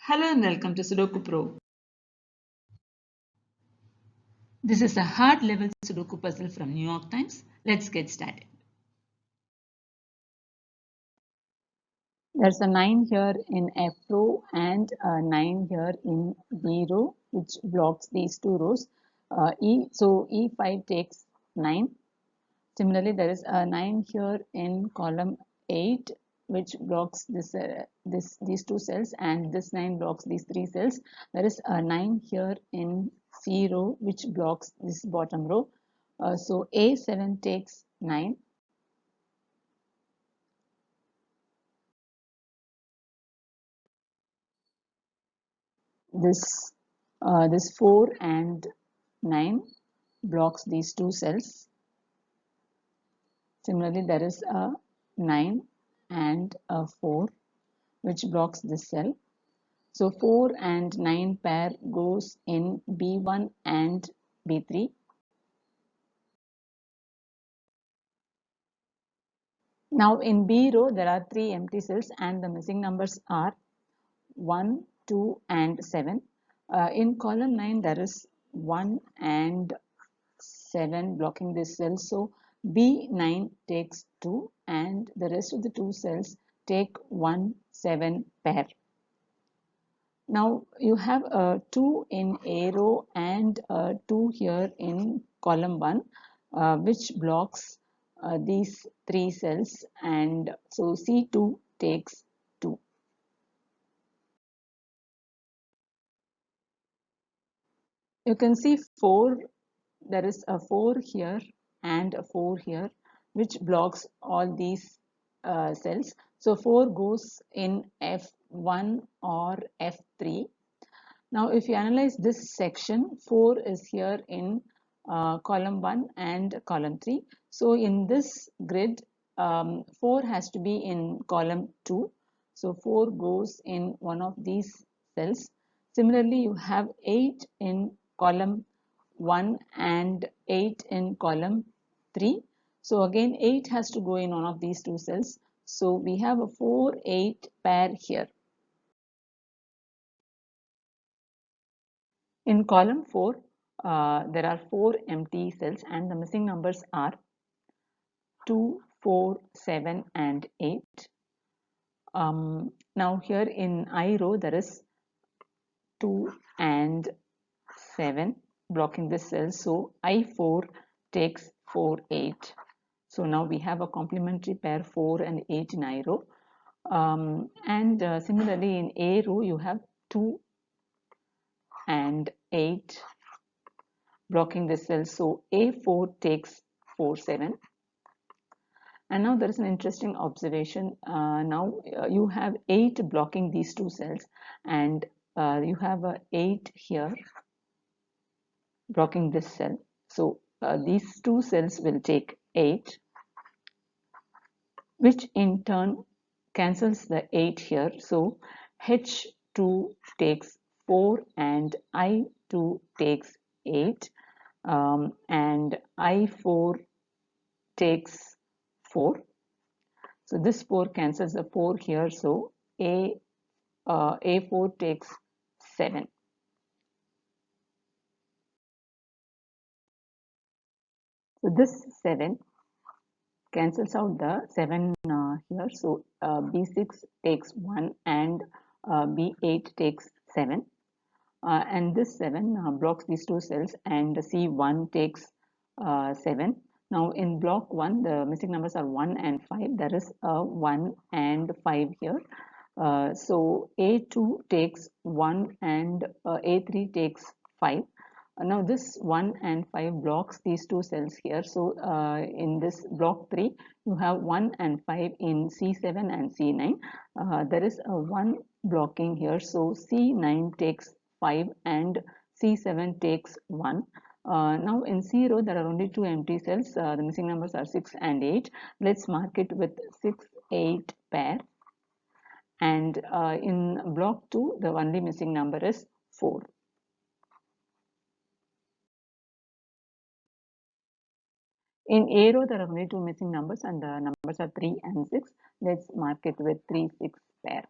Hello and welcome to Sudoku Pro. This is a hard level Sudoku puzzle from New York Times. Let's get started. There's a 9 here in F row and a 9 here in B row, which blocks these two rows. So E5 takes 9. Similarly, there is a 9 here in column 8, which blocks these two cells, and this 9 blocks these three cells. There is a 9 here in C row, which blocks this bottom row. So A7 takes 9. This 4 and 9 blocks these two cells. Similarly, there is a 9 and a 4 which blocks this cell. So 4 and 9 pair goes in B1 and B3. Now in B row there are 3 empty cells and the missing numbers are 1, 2 and 7. In column 9 there is 1 and 7 blocking this cell. So B9 takes 2 and the rest of the two cells take 1, 7 pair. Now you have a 2 in A row and a 2 here in column 1, which blocks these three cells, and so C2 takes 2. You can see 4, there is a 4 here and a 4 here, which blocks all these cells. So 4 goes in F1 or F3. Now if you analyze this section, 4 is here in column 1 and column 3. So in this grid, 4 has to be in column 2. So 4 goes in one of these cells. Similarly, you have 8 in column 1 and 8 in column 3. So again 8 has to go in one of these two cells. So we have a 4-8 pair here. In column 4, there are 4 empty cells and the missing numbers are 2, 4, 7 and 8. Now here in I row there is 2 and 7 blocking this cell. So I4 takes 4, 8. So now we have a complementary pair 4 and 8 in I row. Similarly in A row you have 2 and 8 blocking this cell. So A4 takes 4, 7. And now there is an interesting observation. You have 8 blocking these two cells, and you have a 8 here blocking this cell. So these two cells will take 8, which in turn cancels the 8 here. So H2 takes 4 and I2 takes 8, and I4 takes 4. So this 4 cancels the 4 here. So A4 takes 7. So this 7 cancels out the 7 here. So B6 takes 1 and B8 takes 7. And this 7 blocks these two cells, and C1 takes 7. Now in block 1 the missing numbers are 1 and 5. There is a 1 and 5 here. So A2 takes 1 and A3 takes 5. Now this 1 and 5 blocks these two cells here. So in this block 3 you have 1 and 5 in C7 and C9. There is a 1 blocking here. So C9 takes 5 and C7 takes 1. Now in C row there are only 2 empty cells. The missing numbers are 6 and 8. Let's mark it with 6, 8 pair. And in block 2 the only missing number is 4. In A row there are only 2 missing numbers and the numbers are 3 and 6. Let's mark it with 3, 6 pair.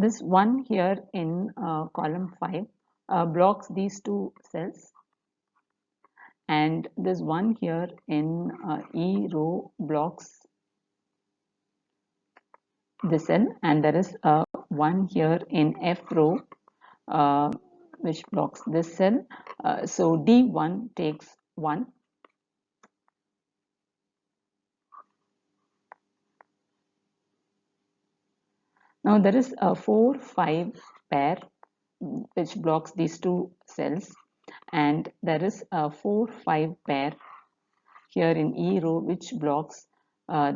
This 1 here in column 5 blocks these two cells, and this 1 here in E row blocks the cell, and there is a 1 here in F row uh, which blocks this cell. So D1 takes 1. Now there is a 4-5 pair which blocks these two cells, and there is a 4-5 pair here in E row which blocks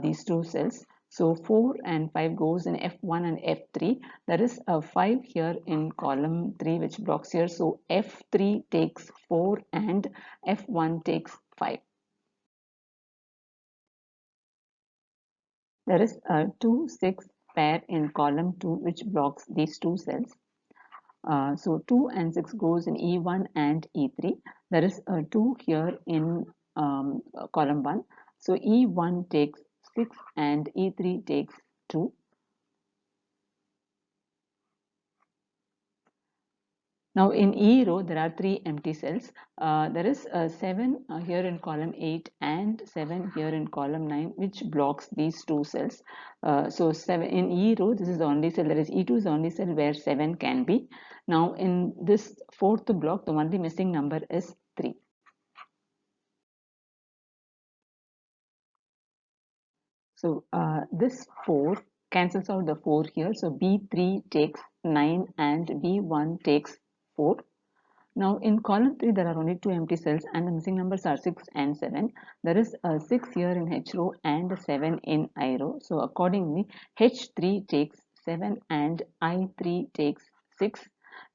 these two cells. So 4 and 5 goes in F1 and F3. There is a 5 here in column 3 which blocks here. So F3 takes 4 and F1 takes 5. There is a 2-6 pair in column 2 which blocks these two cells. So 2 and 6 goes in E1 and E3. There is a 2 here in column 1. So E1 takes 6 and E3 takes 2. Now in E row there are 3 empty cells. There is a 7 here in column 8 and 7 here in column 9 which blocks these two cells. So 7 in E row, this is the only cell, that is E2 is the only cell where 7 can be. Now in this fourth block the only missing number is 3. So this 4 cancels out the 4 here. So B3 takes 9 and B1 takes 4. Now in column 3 there are only 2 empty cells and the missing numbers are 6 and 7. There is a 6 here in H row and a 7 in I row. So accordingly H3 takes 7 and I3 takes 6.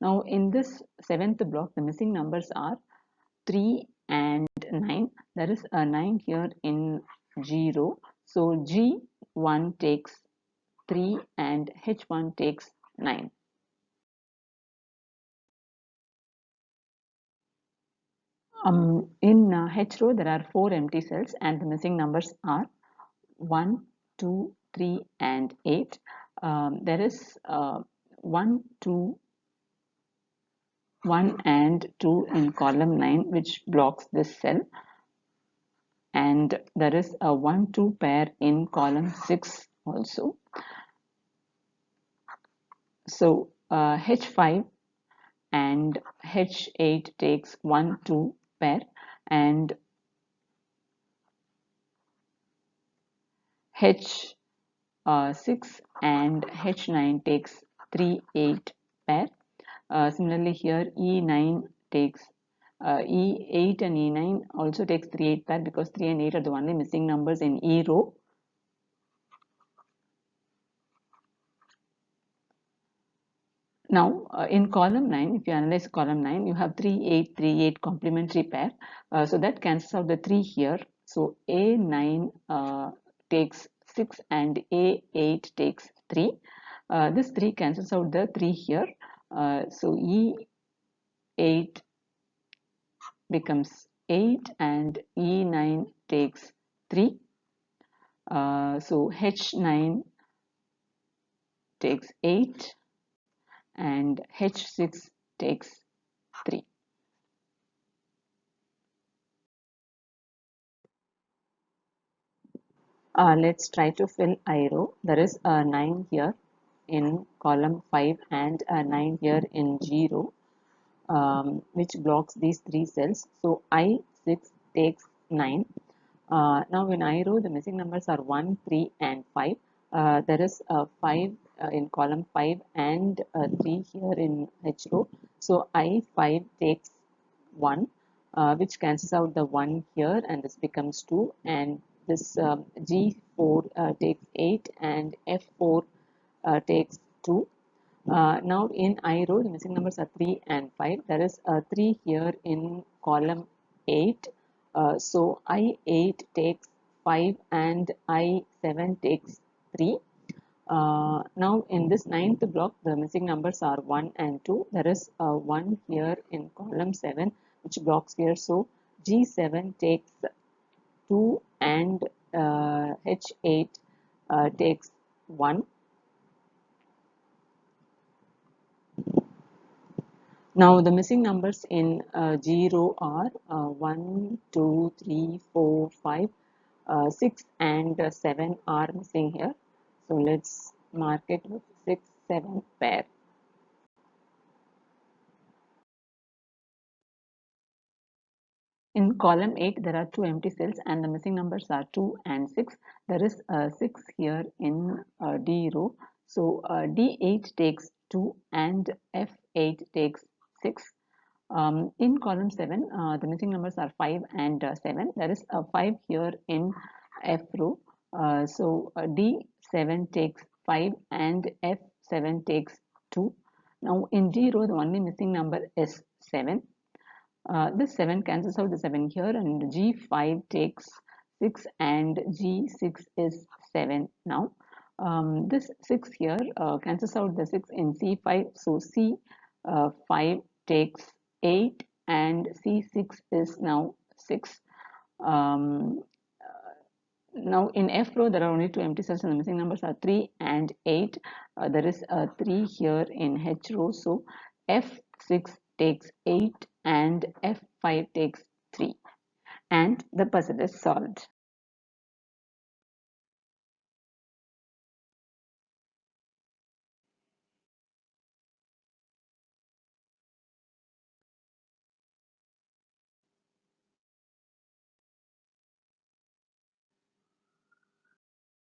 Now in this 7th block the missing numbers are 3 and 9. There is a 9 here in G row. So G1 takes 3 and H1 takes 9. In H row, there are 4 empty cells and the missing numbers are 1, 2, 3, and 8. There is 1, 2, 1 and 2 in column 9 which blocks this cell, and there is a 1, 2 pair in column 6 also. So H5 and H8 takes 1, 2 pair, and H6 and H9 takes 3, 8 pair. Similarly here E9 takes E8 and E9 also takes 3, 8 pair because 3 and 8 are the only missing numbers in E row. Now in column 9, if you analyze column 9, you have 3, 8, 3, 8 complementary pair. So that cancels out the 3 here. So A9 takes 6 and A8 takes 3. This 3 cancels out the 3 here. So E8 becomes 8 and E9 takes 3. So H9 takes 8 and H6 takes 3. Let's try to fill I row. There is a 9 here in column 5 and a 9 here in G row, which blocks these 3 cells. So I6 takes 9. Now in I row the missing numbers are 1, 3 and 5. There is a 5 in column 5 and 3 here in H row. So I5 takes 1, which cancels out the 1 here and this becomes 2, and this G4 takes 8 and F4 takes 2. Now in I row the missing numbers are 3 and 5. There is a 3 here in column 8. So I8 takes 5 and I7 takes 3. Now in this 9th block the missing numbers are 1 and 2. There is a 1 here in column 7 which blocks here. So G7 takes 2 and H8 takes 1. Now the missing numbers in G row are 1, 2, 3, 4, 5, 6 and 7 are missing here. So let's mark it with 6, 7 pair. In column 8, there are two empty cells and the missing numbers are 2 and 6. There is 6 here in D row. So D8 takes 2 and F8 takes 6. In column 7, the missing numbers are 5 and 7. There is a 5 here in F row. So D7 takes 5 and F7 takes 2. Now in G row, the only missing number is 7. This 7 cancels out the 7 here, and G5 takes 6 and G6 is 7 now. This 6 here cancels out the 6 in C5, so C5 takes 8 and C6 is now 6. Um, Now in F row, there are only two empty cells and the missing numbers are 3 and 8. There is a 3 here in H row, so F6 takes 8 and F5 takes 3. And the puzzle is solved.